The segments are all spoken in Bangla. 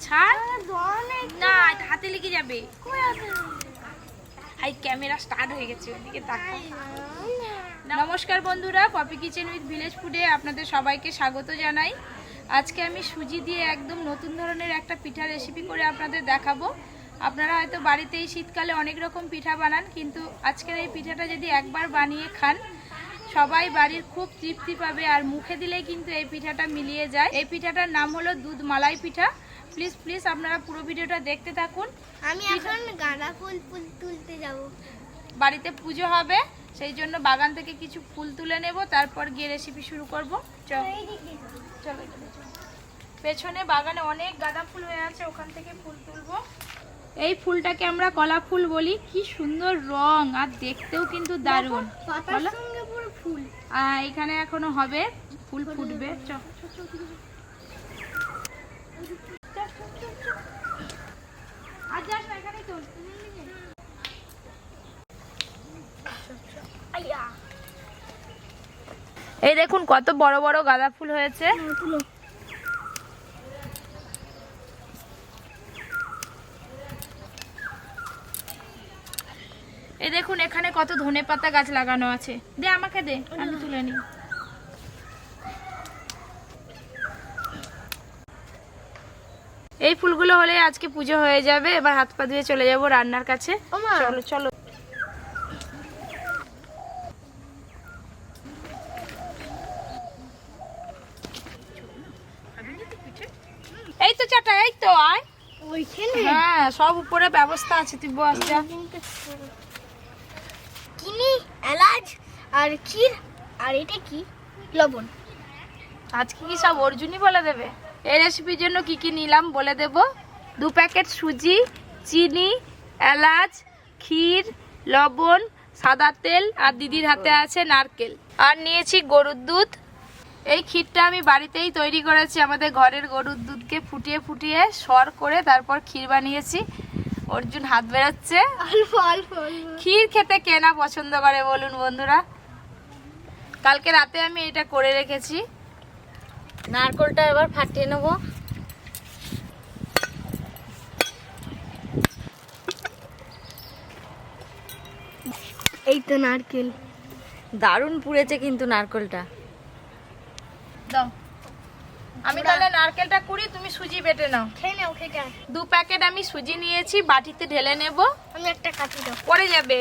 ছাড় না, হাতে লেগে যাবে। হাই, ক্যামেরা স্টার্ট হয়ে গেছে, ওদিকে তাকা। নমস্কার বন্ধুরা, পপি কিচেন উইথ ভিলেজ ফুডে আপনাদের সবাইকে স্বাগত জানাই। আজকে আমি সুজি দিয়ে একদম নতুন ধরনের একটা পিঠা রেসিপি করে আপনাদের দেখাবো। আপনারা হয়তো বাড়িতে এই শীতকালে অনেক রকম পিঠা বানান, কিন্তু আজকের এই পিঠাটা যদি একবার বানিয়ে খান সবাই বাড়ির খুব তৃপ্তি পাবে, আর মুখে দিলেই কিন্তু এই পিঠাটা মিলিয়ে যায়। এই পিঠাটার নাম হলো দুধ মালাই পিঠা। প্লিজ প্লিজ আপনারা পুরো ভিডিওটা দেখতে থাকুন। আমি এখন গাঁদা ফুল তুলতে যাব। বাড়িতে পুজো হবে, সেই জন্য বাগান থেকে কিছু ফুল তুলে নেব, তারপর গিয়ে রেসিপি শুরু করব। চলো চলো, পেছনে বাগানে অনেক গাঁদা ফুল হয়ে আছে, ওখান থেকে ফুল তুলবো। এই ফুলটাকে আমরা কলা ফুল বলি। কি সুন্দর রং, আর দেখতেও কিন্তু দারুণ। ফুল এখানে এখনো হবে, ফুল ফুটবে। এই দেখুন কত বড় বড় গাঁদা ফুল হয়েছে। এই দেখুন এখানে কত ধনেপাতা গাছ লাগানো আছে। দে আমাকে দে, আমি তুলে নিই। এই ফুলগুলো হলে আজকে পুজো হয়ে যাবে। এবার হাত পা ধুয়ে চলে যাব রান্নার কাছে। চলো চলো। এই তো চাটা, এই তো আয়। হ্যাঁ, সব উপরে ব্যবস্থা আছে, তুই বস যা। চিনি, এলাচ আর ক্ষীর, আর এটা কি লবণ। আজকে কি সব অর্জুনই বলে দেবে? এই রেসিপির জন্য কি কি নিলাম বলে দেব। 2 প্যাকেট সুজি, চিনি, এলাচ, ক্ষীর, লবণ, সাদা তেল, আর দিদির হাতে আছে নারকেল। আর নিয়েছি গরুর দুধ। এই ক্ষীরটা আমি বাড়িতেই তৈরি করেছি। আমাদের ঘরের গরুর দুধকে ফুটিয়ে ফুটিয়ে সর করে তারপর ক্ষীর বানিয়েছি। অর্জুন হাত বেরোচ্ছে। ক্ষীর খেতে কে না পছন্দ করে বলুন বন্ধুরা। কালকে রাতে আমি এটা করে রেখেছি। নারকেলটা এবার ফাটিয়ে নেব। এই তো নারকেল, দারুণ পুড়েছে কিন্তু নারকেলটা। দাও, আমি তাহলে নারকেলটা কুড়ি, তুমি সুজি বেটে নাও। খেয়ে নাও, খেয়ে নাও। 2 প্যাকেট আমি সুজি নিয়েছি, বাটিতে ঢেলে নেব। আমি একটা কাটি দাও, পড়ে যাবে।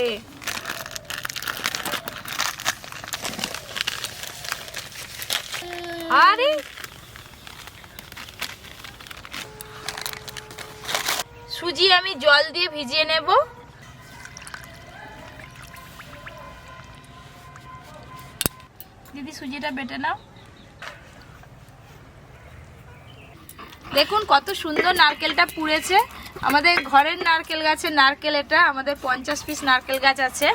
আরে সুজি আমি জল দিয়ে ভিজিয়ে নেব। দিদি সুজিটা বেটে নাও। দেখুন কত সুন্দর নারকেলটা পুড়েছে। আমাদের ঘরের নারকেল গাছের নারকেল এটা। আমাদের 50 পিস নারকেল গাছ আছে।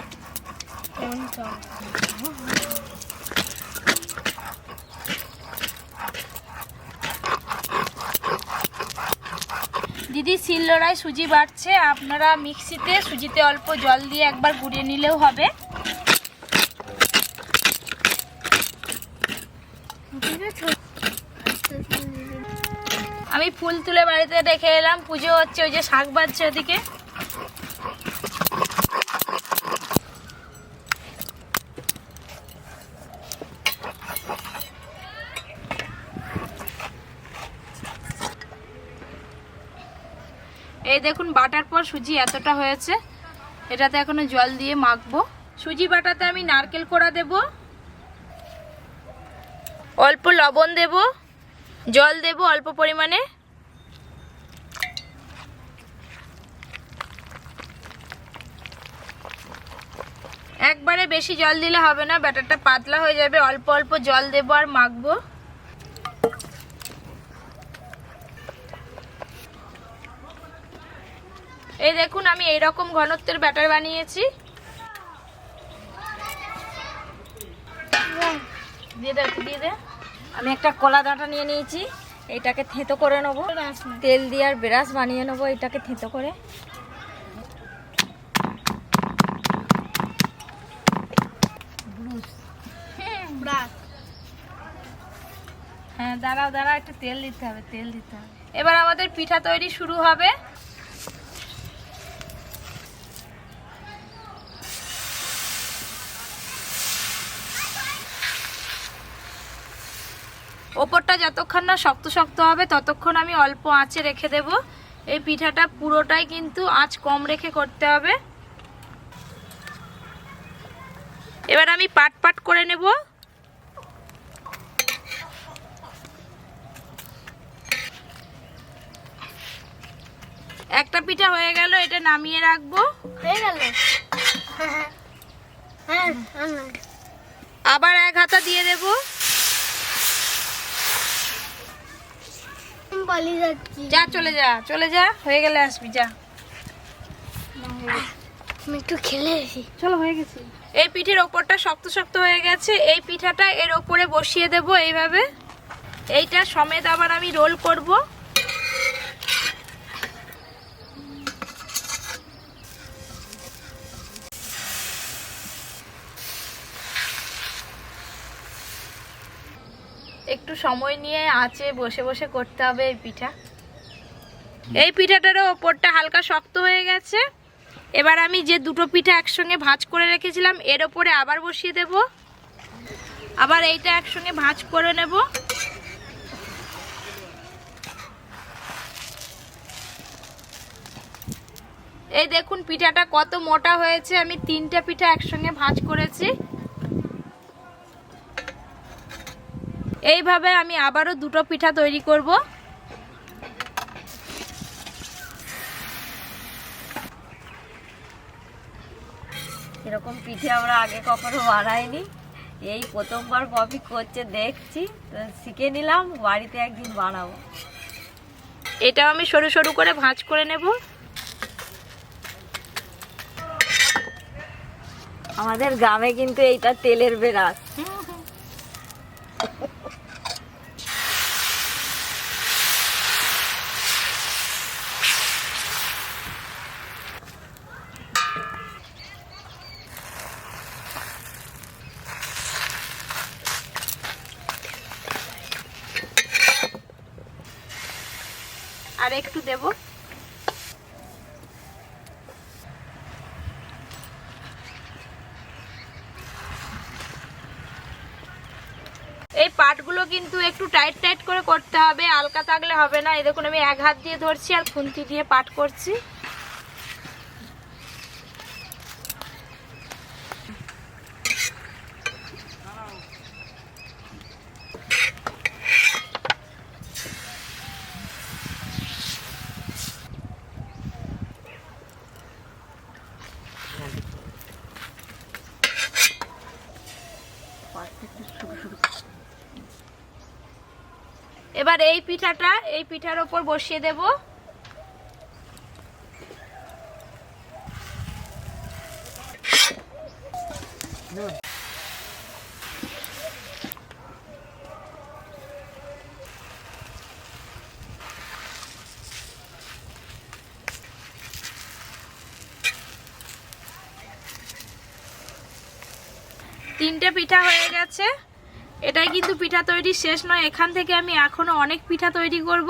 দিদি শিলনোড়ায় সুজি বাটছে, আপনারা মিক্সিতে সুজিতে অল্প জল দিয়ে একবার গুঁড়িয়ে নিলেও হবে। আমি ফুল তুলে বাড়িতে রেখে এলাম, পুজো হচ্ছে, ওই যে শাক বাজছে ওদিকে। এই দেখুন বাটার পর সুজি এতটা হয়েছে। এটাতে এখনো জল দিয়ে মাখবো। সুজি বাটাতে আমি নারকেল কোড়া দেব, অল্প লবণ দেব, জল দেব অল্প পরিমাণে। একবারে বেশি জল দিলে হবে না, ব্যাটারটা পাতলা হয়ে যাবে। অল্প অল্প জল দেব আর মাখবো। এই দেখুন আমি এইরকম ঘনত্বের ব্যাটার বানিয়েছি। দিয়ে দে, দিয়ে দে। আমি একটা কলা ডাঁটা নিয়ে নিয়েছি, এটাকে থেঁতো করে নেবো। তেল দিয়ে আর ব্রাশ বানিয়ে নেবো এটাকে থেঁতো করে। হ্যাঁ দাঁড়াও দাঁড়াও, একটু তেল দিতে হবে, তেল দিতে হবে। এবার আমাদের পিঠা তৈরি শুরু হবে। ওপরটা যতক্ষণ না শক্ত শক্ত হবে ততক্ষণ আমি অল্প আঁচে রেখে দেব। এই পিঠাটা পুরোটাই কিন্তু আঁচ কম রেখে করতে হবে। এবার আমি পাট পাট করে নেব। একটা পিঠা হয়ে গেল, এটা নামিয়ে রাখবো। হয়ে গেল। আবার এক হাতা দিয়ে দেব। যা চলে যা, চলে যা, হয়ে গেলে আসবি, যা। আমি একটু খেলে আসি। চলো, হয়ে গেছে। এই পিঠের ওপরটা শক্ত শক্ত হয়ে গেছে। এই পিঠাটা এর ওপরে বসিয়ে দেব এইভাবে। এইটা সমেত আবার আমি রোল করব। একটু সময় নিয়ে আঁচে বসে বসে করতে হবে এই পিঠা। এই পিঠাটারও ওপরটা হালকা শক্ত হয়ে গেছে। এবার আমি যে দুটো পিঠা একসঙ্গে ভাঁজ করে রেখেছিলাম এর ওপরে আবার বসিয়ে দেব। আবার এইটা একসঙ্গে ভাঁজ করে নেব। এই দেখুন পিঠাটা কত মোটা হয়েছে। আমি 3টে পিঠা একসঙ্গে ভাঁজ করেছি। এইভাবে আমি আবারও দুটো পিঠা তৈরি করব। এরকম পিঠে আমরা আগে কখনো বানাইনি, এই প্রথমবার পপি করছে দেখছি, তো শিখে নিলাম, বাড়িতে একদিন বানাবো। এটাও আমি সরু সরু করে ভাঁজ করে নেব। আমাদের গ্রামে কিন্তু এইটা তেলের বেরাস। আর একটু দেব। এই পাটগুলো কিন্তু একটু টাইট টাইট করে করতে হবে, হালকা থাকলে হবে না। এই দেখুন আমি এক হাত দিয়ে ধরছি আর খুন্তি দিয়ে পাট করছি। এবার এই পিঠাটা এই পিঠার উপর বসিয়ে দেব। তিনটে পিঠা হয়ে গেছে। এটাই কিন্তু পিঠা তৈরি শেষ নয়, এখান থেকে আমি এখনো অনেক পিঠা তৈরি করব।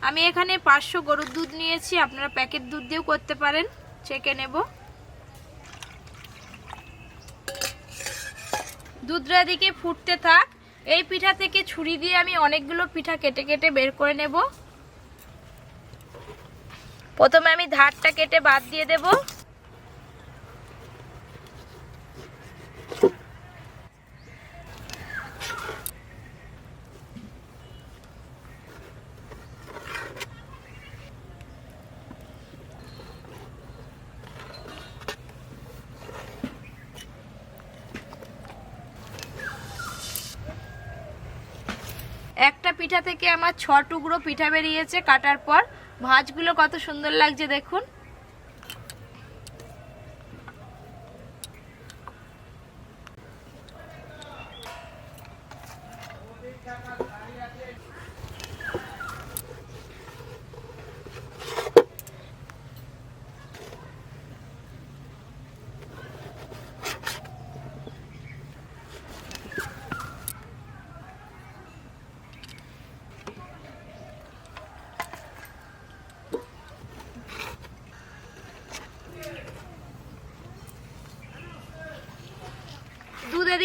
আমি এখানে 500 গরুর দুধ নিয়েছি, আপনারা প্যাকেট দুধ দিয়েও করতে পারেন। ছেঁকে নেব। দুধটা এদিকে ফুটতে থাক। এই পিঠা থেকে ছুরি দিয়ে আমি অনেকগুলো পিঠা কেটে কেটে বের করে নেব। প্রথমে আমি ধারটা কেটে বাদ দিয়ে দেব। একটা পিঠা থেকে আমার 6 টুকরো পিঠা বেরিয়েছে কাটার পর। ভাঁজগুলো কত সুন্দর লাগছে দেখুন।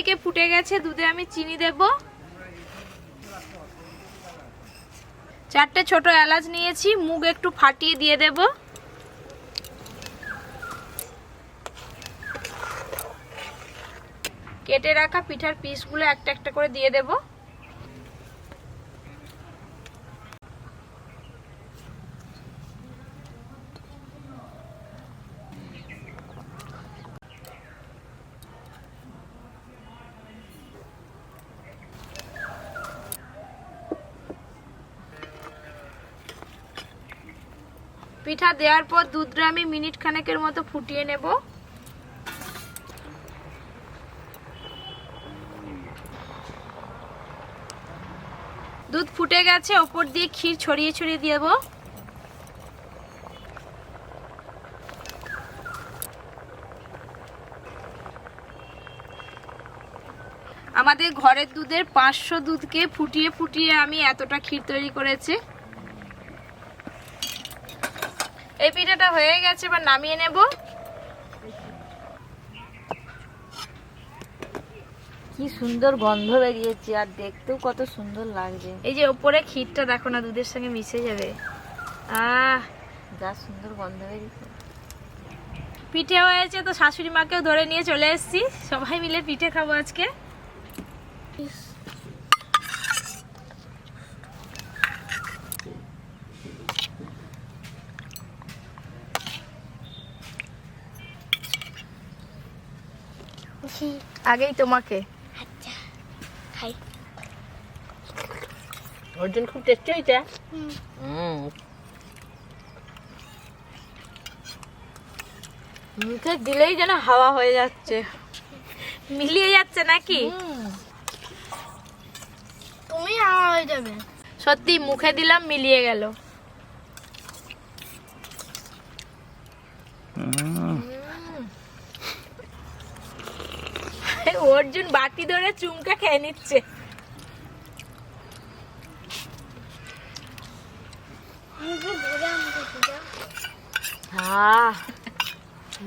এদিকে ফুটে গেছে, দুধে আমি চিনি দেব। 4টে ছোট এলাচ নিয়েছি, মুগ একটু ফাটিয়ে দিয়ে দেব। কেটে রাখা পিঠার পিসগুলো একটা একটা করে দিয়ে দেব। পিঠা দেওয়ার পর দুধটা আমি মিনিট খানেকের মতো ফুটিয়ে নেব। দুধ ফুটে গেছে, ওপর দিয়ে ক্ষীর ছড়িয়ে ছড়িয়ে দেব। আমাদের ঘরের দুধের 500 দুধকে ফুটিয়ে ফুটিয়ে আমি এতটা ক্ষীর তৈরি করেছি। এই পিঠাটা হয়ে গেছে, এবার নামিয়ে নেব। কি সুন্দর গন্ধ বেরিয়েছে, আর দেখতেও কত সুন্দর লাগছে। এই যে উপরে ক্ষীরটা দেখো না, দুধের সঙ্গে মিশে যাবে। যা সুন্দর গন্ধ বেরিয়েছে। পিঠে হয়েছে, তো শাশুড়ি মাকেও ধরে নিয়ে চলে এসেছি, সবাই মিলে পিঠে খাবো আজকে। আগেই তোমাকে। আচ্ছা খাই। অর্জুন খুব টেস্টি হয়েছে। মুখে দিলেই যেন হাওয়া হয়ে যাচ্ছে, মিলিয়ে যাচ্ছে নাকি? তুমি হাওয়া হয়ে যাবে। সত্যি মুখে দিলাম, মিলিয়ে গেল। অর্জুন বাটি ধরে চুমকা খেয়ে নিচ্ছে।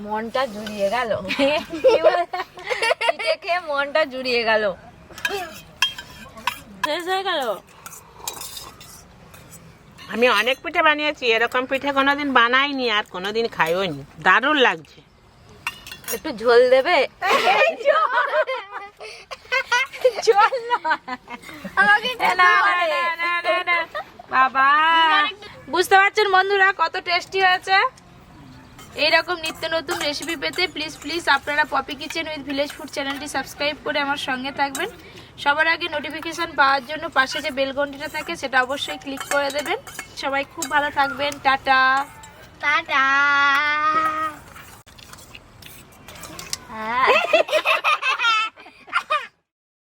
মনটা জুড়িয়ে গেল। পিঠে খেয়ে মনটা জুড়িয়ে গেল। শেষ হয়ে গেল। আমি অনেক পিঠে বানিয়েছি, এরকম পিঠে কোনোদিন বানাইনি আর কোনোদিন খাইও নি। দারুণ লাগছে। একটু ঝোল দেবে? চল না। বাবা, বুঝতে পারছেন বন্ধুরা কত টেস্টি হয়েছে। এইরকম নিত্য নতুন রেসিপি পেতে প্লিজ প্লিজ আপনারা Popy kitchen with village food চ্যানেলটি সাবস্ক্রাইব করে আমার সঙ্গে থাকবেন। সবার আগে নোটিফিকেশন পাওয়ার জন্য পাশে যে বেল ঘন্টিটা থাকে সেটা অবশ্যই ক্লিক করে দেবেন। সবাই খুব ভালো থাকবেন। Tata tata. হ্যাঁ।